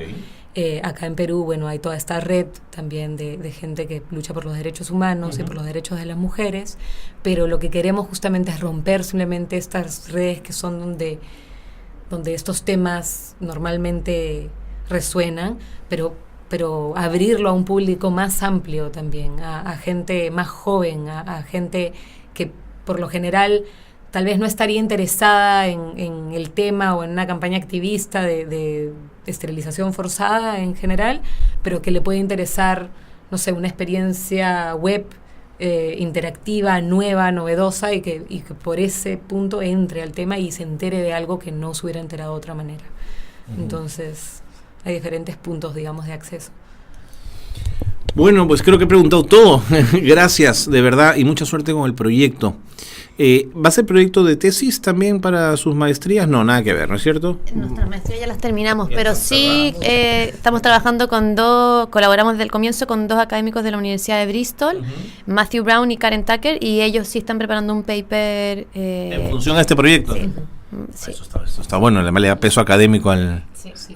Acá en Perú, bueno, hay toda esta red también de gente que lucha por los derechos humanos y por los derechos de las mujeres, pero lo que queremos justamente es romper simplemente estas redes que son donde estos temas normalmente resuenan, pero abrirlo a un público más amplio también, a gente más joven, a gente que por lo general tal vez no estaría interesada en el tema o en una campaña activista de esterilización forzada en general, pero que le puede interesar, no sé, una experiencia web interactiva, nueva, novedosa, y que por ese punto entre al tema y se entere de algo que no se hubiera enterado de otra manera. Entonces, hay diferentes puntos, digamos, de acceso. Bueno, pues creo que he preguntado todo. Gracias, de verdad, y mucha suerte con el proyecto. ¿Va a ser proyecto de tesis también para sus maestrías? No, nada que ver, ¿no es cierto? Nuestras maestrías ya las terminamos, pero sí estamos trabajando colaboramos desde el comienzo con 2 académicos de la Universidad de Bristol, Matthew Brown y Karen Tucker, y ellos sí están preparando un paper en función a este proyecto. Sí. Eso está bueno, además le da peso académico a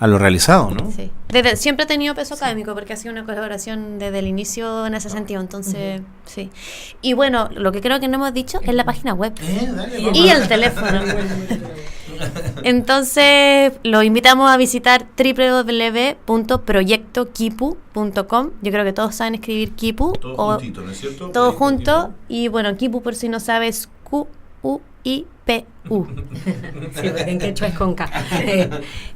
lo realizado, ¿no? Sí. Siempre ha tenido peso académico porque ha sido una colaboración desde el inicio en ese sentido, entonces, sí. Y bueno, lo que creo que no hemos dicho es la página web y el teléfono. Entonces, los invitamos a visitar www.proyectokipu.com. Yo creo que todos saben escribir Kipu. Todo juntito, ¿no es cierto? Todo junto. Y bueno, Kipu, por si no sabes, Q-U-I-P-U. Sí, porque en quechua es con K.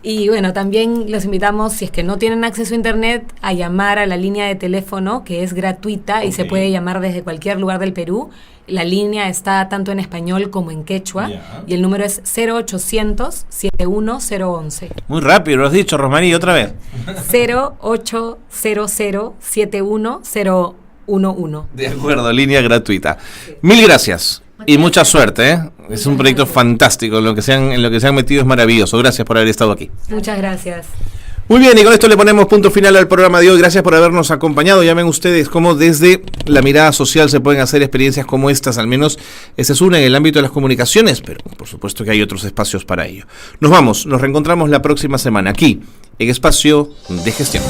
Y bueno, también los invitamos, si es que no tienen acceso a internet, a llamar a la línea de teléfono, que es gratuita y se puede llamar desde cualquier lugar del Perú. La línea está tanto en español como en quechua, y el número es 0800-71011. Muy rápido, lo has dicho, Rosmarie, otra vez. 0800-71011. De acuerdo, línea gratuita. Mil gracias. Y mucha suerte, ¿eh? Es un proyecto fantástico, en lo que se han metido es maravilloso. Gracias por haber estado aquí. Muchas gracias. Muy bien, y con esto le ponemos punto final al programa de hoy. Gracias por habernos acompañado. Ya ven ustedes cómo desde la mirada social se pueden hacer experiencias como estas. Al menos esa es una en el ámbito de las comunicaciones, pero por supuesto que hay otros espacios para ello. Nos vamos, nos reencontramos la próxima semana aquí en Espacio de Gestión.